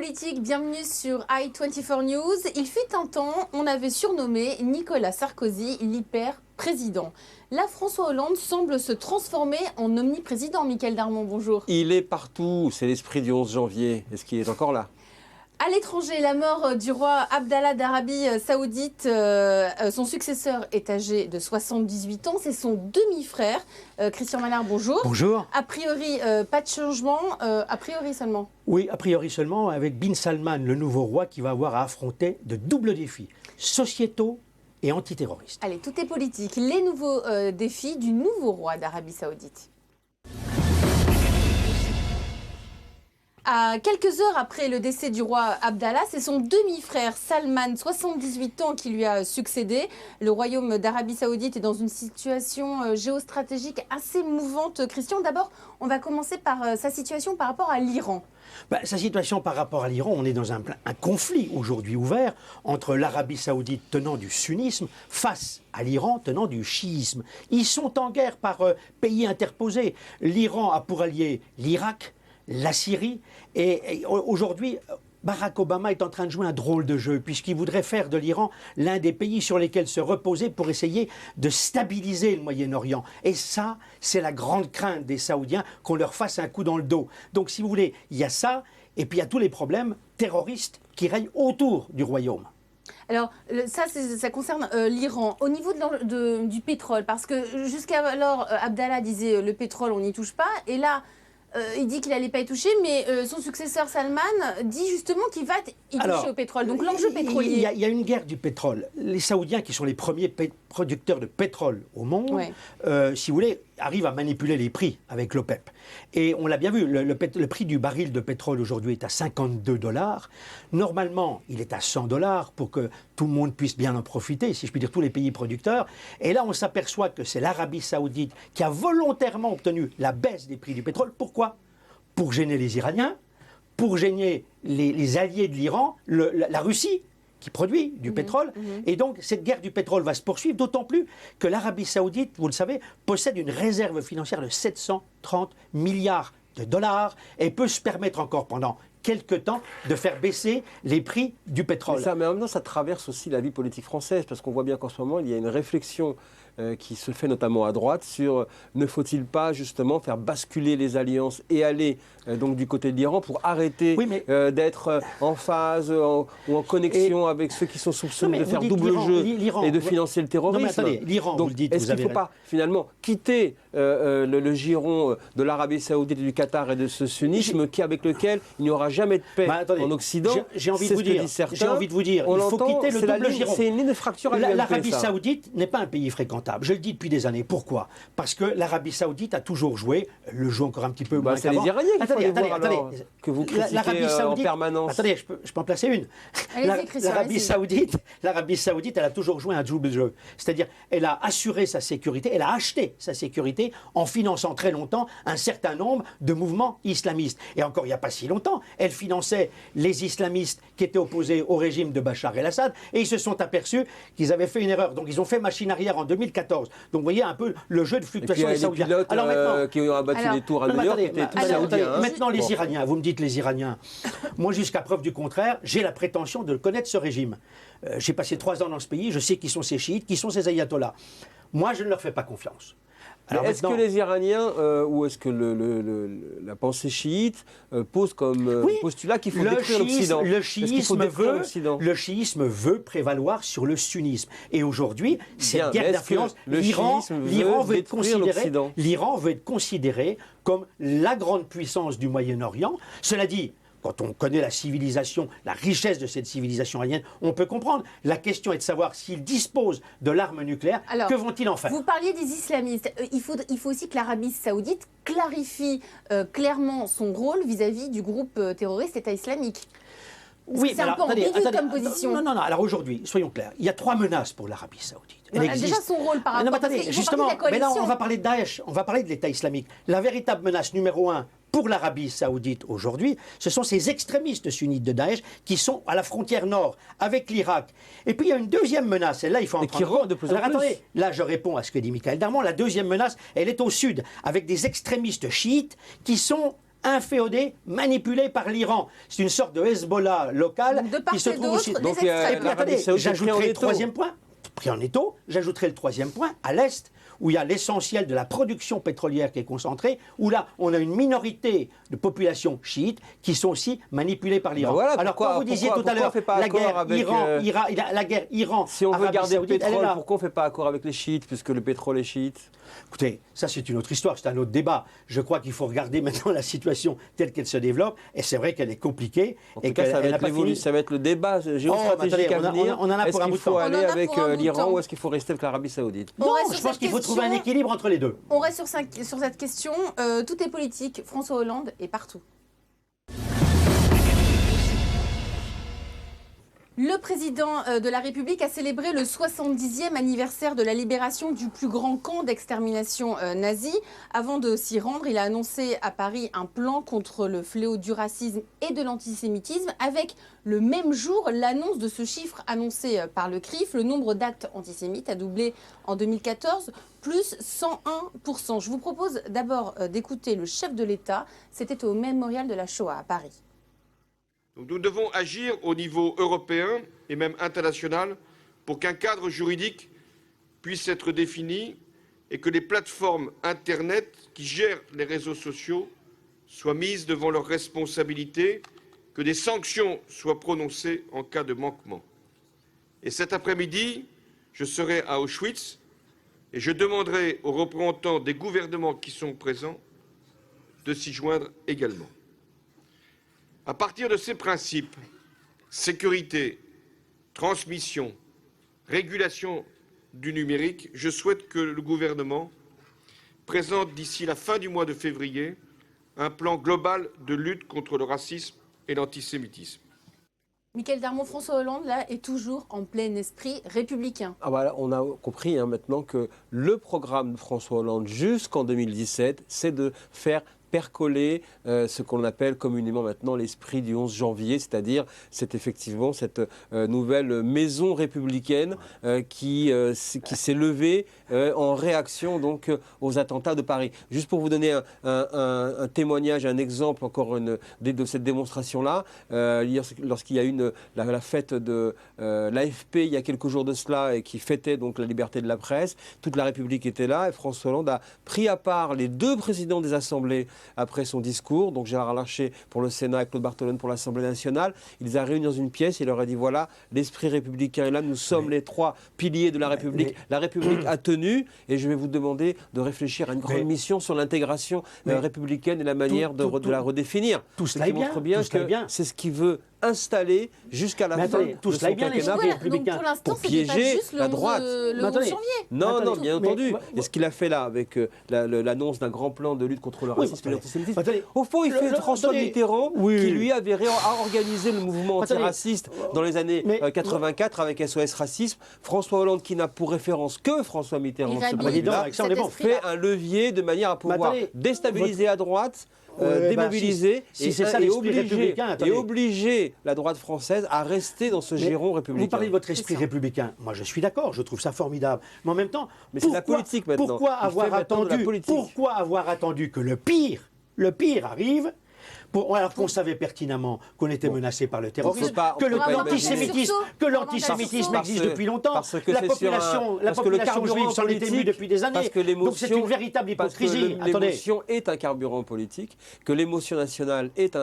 politique, bienvenue sur i24 News. Il fut un temps, on avait surnommé Nicolas Sarkozy l'hyper-président. Là, François Hollande semble se transformer en omniprésident. Michael Darmon, bonjour. Il est partout, c'est l'esprit du 11 janvier. Est-ce qu'il est encore là ? À l'étranger, la mort du roi Abdallah d'Arabie Saoudite, son successeur est âgé de 78 ans, c'est son demi-frère. Christian Malard, bonjour. Bonjour. A priori, pas de changement, a priori seulement. Oui, a priori seulement, avec Bin Salman, le nouveau roi, qui va avoir à affronter de doubles défis, sociétaux et antiterroristes. Allez, tout est politique. Les nouveaux défis du nouveau roi d'Arabie Saoudite. À quelques heures après le décès du roi Abdallah, c'est son demi-frère Salman, 78 ans, qui lui a succédé. Le royaume d'Arabie Saoudite est dans une situation géostratégique assez mouvante. Christian, d'abord, on va commencer par sa situation par rapport à l'Iran. Sa situation par rapport à l'Iran, on est dans un conflit aujourd'hui ouvert entre l'Arabie Saoudite tenant du sunnisme face à l'Iran tenant du chiisme. Ils sont en guerre par pays interposés. L'Iran a pour allié l'Irak, la Syrie, et aujourd'hui, Barack Obama est en train de jouer un drôle de jeu, puisqu'il voudrait faire de l'Iran l'un des pays sur lesquels se reposer pour essayer de stabiliser le Moyen-Orient. Et ça, c'est la grande crainte des Saoudiens, qu'on leur fasse un coup dans le dos. Donc, si vous voulez, il y a ça, et puis il y a tous les problèmes terroristes qui règnent autour du royaume. Alors, ça concerne l'Iran. Au niveau du pétrole, parce que jusqu'alors, Abdallah disait le pétrole, on n'y touche pas, et là, il dit qu'il n'allait pas y toucher, mais son successeur Salman dit justement qu'il va y toucher au pétrole. Donc l'enjeu pétrolier. Il y a une guerre du pétrole. Les Saoudiens, qui sont les premiers producteurs de pétrole au monde, si vous voulez, arrivent à manipuler les prix avec l'OPEP. Et on l'a bien vu, le prix du baril de pétrole aujourd'hui est à 52 $. Normalement, il est à 100 $ pour que tout le monde puisse bien en profiter, si je puis dire, tous les pays producteurs. Et là, on s'aperçoit que c'est l'Arabie Saoudite qui a volontairement obtenu la baisse des prix du pétrole. Pourquoi ? Pour gêner les Iraniens, pour gêner les alliés de l'Iran, la Russie, qui produit du pétrole. Et donc, cette guerre du pétrole va se poursuivre, d'autant plus que l'Arabie Saoudite, vous le savez, possède une réserve financière de 730 milliards de dollars et peut se permettre encore pendant quelques temps de faire baisser les prix du pétrole. Mais en même temps, ça traverse aussi la vie politique française, parce qu'on voit bien qu'en ce moment, il y a une réflexion qui se fait notamment à droite sur ne faut-il pas justement faire basculer les alliances et aller donc du côté de l'Iran pour arrêter d'être en phase ou en connexion avec ceux qui sont soupçonnés de faire double jeu et de financer le terrorisme. Non mais attendez, l'Iran, vous le dites, est-ce qu'il ne faut pas finalement quitter le giron de l'Arabie Saoudite et du Qatar et de ce sunnisme avec lequel il n'y aura jamais de paix en Occident? J'ai envie de vous dire, il faut quitter le double giron. C'est une ligne de fracture à l'UMP. L'Arabie Saoudite n'est pas un pays fréquentable. Je le dis depuis des années. Pourquoi ? Parce que l'Arabie Saoudite a toujours joué, le joue encore un petit peu moins c'est qu'avant. les Iraniens qu'il faut aller voir alors, que vous critiquez en permanence. Attendez, je peux en placer une. L'Arabie Saoudite, elle a toujours joué un double jeu. C'est-à-dire, elle a assuré sa sécurité, elle a acheté sa sécurité en finançant très longtemps un certain nombre de mouvements islamistes. Et encore il n'y a pas si longtemps, elle finançait les islamistes qui étaient opposés au régime de Bachar el-Assad et ils se sont aperçus qu'ils avaient fait une erreur. Donc ils ont fait machine arrière en 2014. Donc vous voyez un peu le jeu de fluctuation des Saoudiens. Les pilotes qui ont abattu les tours à New York étaient tous saoudiens. Maintenant les Iraniens, vous me dites les Iraniens. Moi jusqu'à preuve du contraire, j'ai la prétention de connaître ce régime. J'ai passé 3 ans dans ce pays, je sais qui sont ces chiites, qui sont ces ayatollahs. Moi je ne leur fais pas confiance. Est-ce que les Iraniens, ou est-ce que la pensée chiite pose comme postulat qu'il faut détruire l'Occident? Le chiisme veut prévaloir sur le sunnisme. Et aujourd'hui, cette guerre d'influence, l'Iran veut être considéré comme la grande puissance du Moyen-Orient. Cela dit, quand on connaît la civilisation, la richesse de cette civilisation iranienne, on peut comprendre. La question est de savoir s'ils disposent de l'arme nucléaire, que vont-ils en faire? Vous parliez des islamistes. Il faut aussi que l'Arabie Saoudite clarifie clairement son rôle vis-à-vis du groupe terroriste État islamique. Oui, c'est un peu ambigu comme position. Non, alors aujourd'hui, soyons clairs, il y a 3 menaces pour l'Arabie Saoudite. Déjà son rôle par rapport à justement, mais là on va parler de Daesh, on va parler de l'État islamique. La véritable menace numéro 1 pour l'Arabie Saoudite aujourd'hui, ce sont ces extrémistes sunnites de Daesh qui sont à la frontière nord avec l'Irak. Et puis il y a une deuxième menace, et là il faut en prendre compte. De plus en plus. Attendez, là je réponds à ce que dit Michael Darmon. La deuxième menace, elle est au sud, avec des extrémistes chiites qui sont inféodé, manipulé par l'Iran. C'est une sorte de Hezbollah local donc de part qui se et trouve aussi... d'autre, les extrêmes. Et puis attendez, j'ajouterai le troisième point. Pris en étau, j'ajouterai le troisième point, à l'Est, où il y a l'essentiel de la production pétrolière qui est concentrée, où là, on a une minorité de population chiite qui sont aussi manipulées par l'Iran. Voilà, alors, quand vous disiez tout à l'heure, la guerre Iran, si on veut garder le pétrole, là. pourquoi on ne fait pas accord avec les chiites, puisque le pétrole est chiite? Écoutez, ça c'est une autre histoire, c'est un autre débat. Je crois qu'il faut regarder maintenant la situation telle qu'elle se développe, et c'est vrai qu'elle est compliquée. En tout cas, ça va être le débat géostratégique à venir. On en a pour un bout de temps. Est-ce qu'il faut aller avec l'Iran ou est-ce qu'il faut rester avec l'Arabie Saoudite? Non, je pense qu'il faut trouver un équilibre entre les deux. On reste sur cette question. Tout est politique. François Hollande est partout. Le président de la République a célébré le 70e anniversaire de la libération du plus grand camp d'extermination nazi. Avant de s'y rendre, il a annoncé à Paris un plan contre le fléau du racisme et de l'antisémitisme, avec le même jour l'annonce de ce chiffre annoncé par le CRIF. Le nombre d'actes antisémites a doublé en 2014, plus 101%. Je vous propose d'abord d'écouter le chef de l'État. C'était au mémorial de la Shoah à Paris. Donc nous devons agir au niveau européen et même international pour qu'un cadre juridique puisse être défini et que les plateformes Internet qui gèrent les réseaux sociaux soient mises devant leurs responsabilités, que des sanctions soient prononcées en cas de manquement. Et cet après-midi, je serai à Auschwitz et je demanderai aux représentants des gouvernements qui sont présents de s'y joindre également. À partir de ces principes, sécurité, transmission, régulation du numérique, je souhaite que le gouvernement présente d'ici la fin du mois de février un plan global de lutte contre le racisme et l'antisémitisme. Michaël Darmon, François Hollande, là, est toujours en plein esprit républicain. Ah bah, on a compris maintenant que le programme de François Hollande jusqu'en 2017, c'est de faire percoler ce qu'on appelle communément maintenant l'esprit du 11 janvier, c'est-à-dire c'est effectivement cette nouvelle maison républicaine qui s'est levée en réaction donc aux attentats de Paris. Juste pour vous donner un témoignage, un exemple encore de cette démonstration-là, lorsqu'il y a eu la fête de l'AFP il y a quelques jours de cela et qui fêtait donc la liberté de la presse, toute la République était là et François Hollande a pris à part les deux présidents des assemblées après son discours, donc Gérard Larcher pour le Sénat et Claude Barthelone pour l'Assemblée nationale. Il les a réunis dans une pièce et il leur a dit voilà, l'esprit républicain est là, nous sommes les trois piliers de la République. La République a tenu et je vais vous demander de réfléchir à une grande mission sur l'intégration républicaine et la manière de la redéfinir. Tout cela est bien. Montre bien que c'est ce qu'il veut installer jusqu'à la fin tout de cela son est bien quinquennat pour l'instant, pour piéger la droite. Le 11 janvier. Non, bien entendu. Et ce qu'il a fait là avec l'annonce d'un grand plan de lutte contre le racisme et l'antisémitisme, au fond, il fait François Mitterrand qui lui avait organisé le mouvement antiraciste dans les années 84 avec SOS Racisme. François Hollande, qui n'a pour référence que François Mitterrand, fait un levier de manière à pouvoir déstabiliser à droite, démobiliser et obliger la droite française à rester dans ce giron républicain. Vous parlez de votre esprit républicain. Moi, je suis d'accord, je trouve ça formidable. Mais en même temps, c'est la politique maintenant. Pourquoi avoir attendu que le pire arrive alors qu'on savait pertinemment qu'on était menacé par le terrorisme, que l'antisémitisme existe depuis longtemps, la population juive s'en est émue depuis des années. Donc c'est une véritable hypocrisie. L'émotion est un carburant politique, que l'émotion nationale est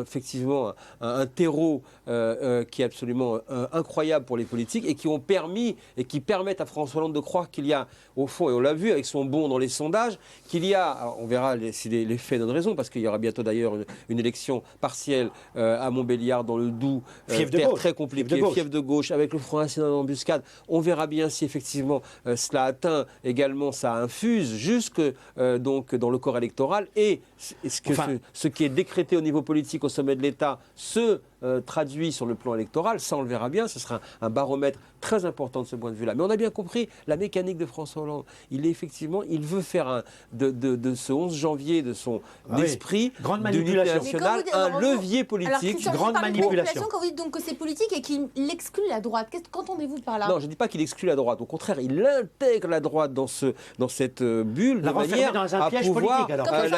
effectivement un terreau qui est absolument incroyable pour les politiques et qui ont permis et qui permettent à François Hollande de croire qu'il y a, au fond, et on l'a vu avec son bond dans les sondages, qu'il y a, alors on verra si les faits donnent raison, parce qu'il y aura bientôt d'ailleurs une élection partielle à Montbéliard dans le Doubs, terre très compliquée, fief de gauche, avec le Front National en embuscade. On verra bien si effectivement cela atteint également, ça infuse jusque donc dans le corps électoral et ce qui est décrété au niveau politique au sommet de l'État, ce traduit sur le plan électoral, ça on le verra bien, ce sera un baromètre très important de ce point de vue-là. Mais on a bien compris la mécanique de François Hollande. Il veut faire de ce 11 janvier, de son esprit d'unité nationale, un levier politique. Alors, grande manipulation. Quand vous dites donc que c'est politique et qu'il exclut la droite, qu'entendez-vous par là? Non, je ne dis pas qu'il exclut la droite. Au contraire, il intègre la droite dans cette bulle de manière à pouvoir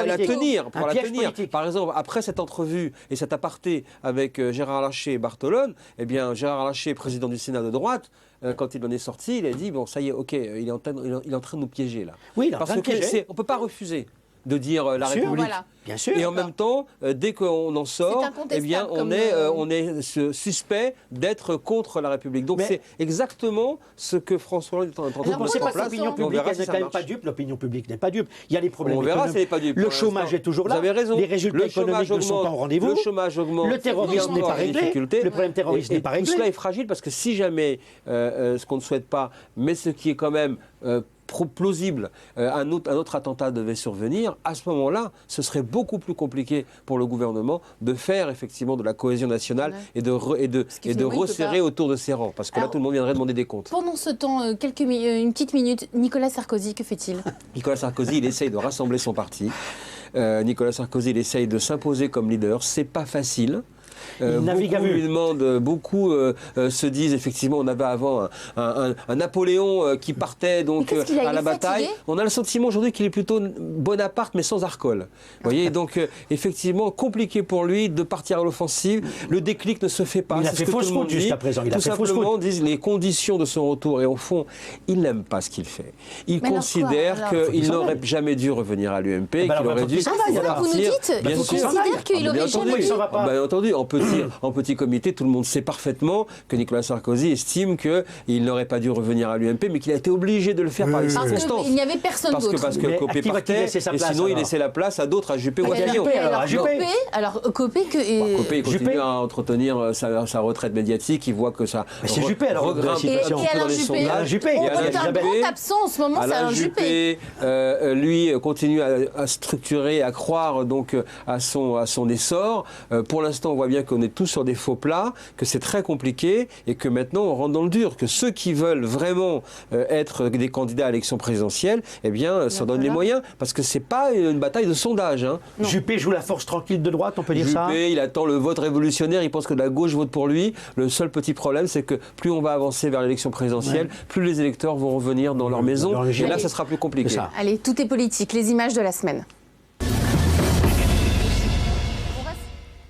la tenir. Par exemple, après cette entrevue et cet aparté avec Gérard Larcher et Barthelone, eh bien, Gérard Larcher, président du Sénat de droite, quand il en est sorti, il a dit, bon, ça y est, ok, il est en train de nous piéger, là. Oui, il est en train de piéger. On ne peut pas refuser de dire la République. Voilà. Bien sûr. Et en même temps, dès qu'on en sort, eh bien, on est suspect d'être contre la République. Donc c'est exactement ce que François Hollande est en train de mettre en place. L'opinion publique n'est quand même pas dupe. L'opinion publique n'est pas dupe. Il y a des problèmes. On verra si elle n'est pas dupe. Le chômage est toujours là. Vous avez raison. Les résultats économiques ne sont pas au rendez-vous. Le chômage augmente. Le terrorisme n'est pas réglé. Le problème terroriste n'est pas réglé. Tout cela est fragile parce que si jamais, ce qu'on ne souhaite pas, mais ce qui est quand même plausible, un autre attentat devait survenir, à ce moment-là, ce serait beaucoup plus compliqué pour le gouvernement de faire effectivement de la cohésion nationale et de resserrer autour de ses rangs. Parce que là, tout le monde viendrait demander des comptes. Pendant ce temps, une petite minute, Nicolas Sarkozy, que fait-il? Nicolas Sarkozy, il essaye de rassembler son parti. Nicolas Sarkozy, il essaye de s'imposer comme leader. C'est pas facile. Beaucoup lui demandent, beaucoup se disent effectivement, on avait avant un Napoléon qui partait donc à la bataille. On a le sentiment aujourd'hui qu'il est plutôt Bonaparte mais sans Arcole. Vous voyez, donc effectivement compliqué pour lui de partir à l'offensive. Le déclic ne se fait pas. Il a fait fausse route jusqu'à présent. Tout simplement disent les conditions de son retour et au fond, il n'aime pas ce qu'il fait. Il considère qu'il n'aurait jamais dû revenir à l'UMP, qu'il aurait dû partir. Vous nous dites, bien sûr. considère qu'il aurait jamais dû. Bien entendu, en petit comité, tout le monde sait parfaitement que Nicolas Sarkozy estime qu'il n'aurait pas dû revenir à l'UMP, mais qu'il a été obligé de le faire par les circonstances. Parce qu'il n'y avait personne d'autre. Parce que Copé partait, et sinon il laissait la place à d'autres, à Juppé ou à Fillon. Alors Copé Copé continue à entretenir sa retraite médiatique, il voit que ça c'est Juppé alors regrimpe dans les sondages. Juppé. Un grand absent en ce moment, c'est un Juppé. Lui continue à structurer, à croire donc à son essor. Pour l'instant, on voit bien qu'on est tous sur des faux plats, que c'est très compliqué et que maintenant on rentre dans le dur, que ceux qui veulent vraiment être des candidats à l'élection présidentielle, eh bien, s'en donnent les moyens, parce que c'est pas une bataille de sondage. Hein. Juppé joue la force tranquille de droite, on peut dire ça. Juppé, il attend le vote révolutionnaire, il pense que la gauche vote pour lui. Le seul petit problème, c'est que plus on va avancer vers l'élection présidentielle, plus les électeurs vont revenir dans leur maison, et là, ça sera plus compliqué. Allez, tout est politique, les images de la semaine.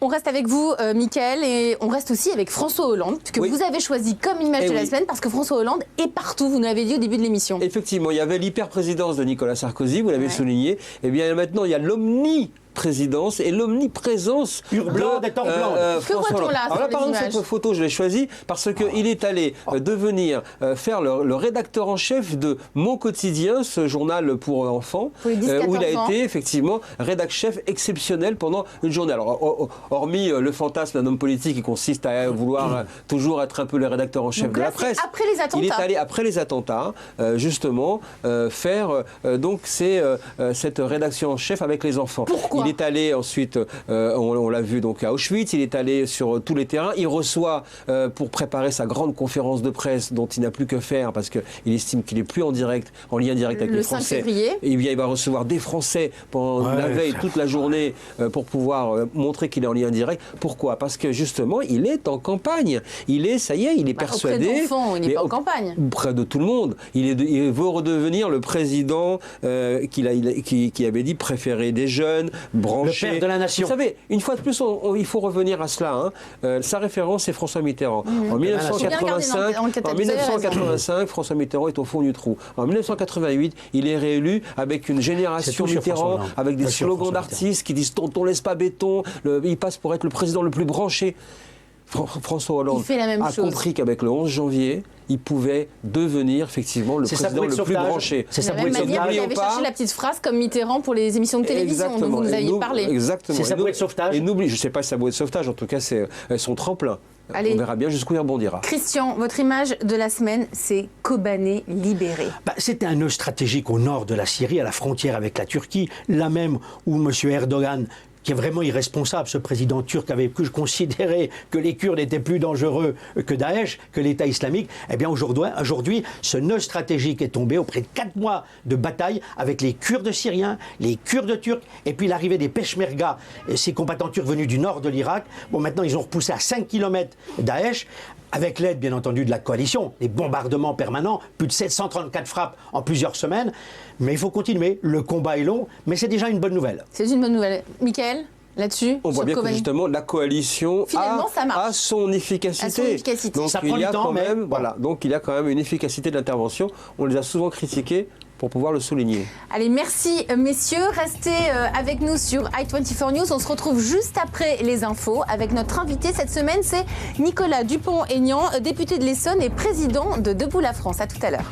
On reste avec vous, Mickaël, et on reste aussi avec François Hollande, puisque vous avez choisi comme image de la semaine, parce que François Hollande est partout, vous nous l'avez dit au début de l'émission. Effectivement, il y avait l'hyper-présidence de Nicolas Sarkozy, vous l'avez souligné, et bien maintenant il y a l'omniprésidence et l'omniprésence de que voit-on là? Alors là, par exemple, cette photo, je l'ai choisie parce qu'il est allé devenir faire le rédacteur en chef de Mon Quotidien, ce journal pour enfants, où il a été effectivement rédacteur chef exceptionnel pendant une journée. Alors, hormis le fantasme d'un homme politique qui consiste à vouloir toujours être un peu le rédacteur en chef de la presse, après les attentats. il est allé après les attentats, justement, faire donc cette rédaction en chef avec les enfants. Pourquoi ? Il est allé ensuite, on l'a vu donc à Auschwitz, il est allé sur tous les terrains, il reçoit pour préparer sa grande conférence de presse dont il n'a plus que faire parce qu'il estime qu'il n'est plus en lien direct avec les Français. 5 février. Et il va recevoir des Français pendant la veille, toute la journée, pour pouvoir montrer qu'il est en lien direct. Pourquoi ? Parce que justement, il est en campagne. Il est persuadé. Auprès d'enfants, il n'est pas en campagne. Près de tout le monde. Il veut redevenir le président qui avait dit préféré des jeunes, branché. Le père de la nation. Vous savez, une fois de plus, il faut revenir à cela. Sa référence, c'est François Mitterrand. En 1985, François Mitterrand est au fond du trou. En 1988, il est réélu avec une génération Mitterrand, avec des slogans d'artistes qui disent « Tonton, laisse pas béton ». Il passe pour être le président le plus branché. François Hollande a compris qu'avec le 11 janvier, il pouvait devenir effectivement le président le plus branché. C'est sa bouée de sauvetage. Il avait cherché la petite phrase comme Mitterrand pour les émissions de télévision dont vous nous aviez parlé. Exactement. C'est sa bouée de sauvetage. Et n'oublie, je ne sais pas si sa bouée de sauvetage, en tout cas c'est son tremplin. Allez. On verra bien jusqu'où il rebondira. Christian, votre image de la semaine, c'est Kobané libéré. C'était un nœud stratégique au nord de la Syrie, à la frontière avec la Turquie, là même où M. Erdogan qui est vraiment irresponsable, ce président turc avait pu considérer que les Kurdes étaient plus dangereux que Daesh, que l'État islamique, eh bien aujourd'hui, ce nœud stratégique est tombé auprès de 4 mois de bataille avec les Kurdes syriens, les Kurdes turcs, et puis l'arrivée des Peshmerga, ces combattants turcs venus du nord de l'Irak. Bon, maintenant, ils ont repoussé à 5 km Daesh, avec l'aide, bien entendu, de la coalition, des bombardements permanents, plus de 734 frappes en plusieurs semaines. Mais il faut continuer. Le combat est long, mais c'est déjà une bonne nouvelle. C'est une bonne nouvelle. Mickaël, là-dessus, on voit bien que justement la coalition a son efficacité. Donc ça il y a quand même, voilà, donc il y a quand même une efficacité d'intervention. On les a souvent critiqués pour pouvoir le souligner. Allez, merci messieurs. Restez avec nous sur i24 News. On se retrouve juste après les infos avec notre invité cette semaine, c'est Nicolas Dupont-Aignan, député de l'Essonne et président de Debout la France. À tout à l'heure.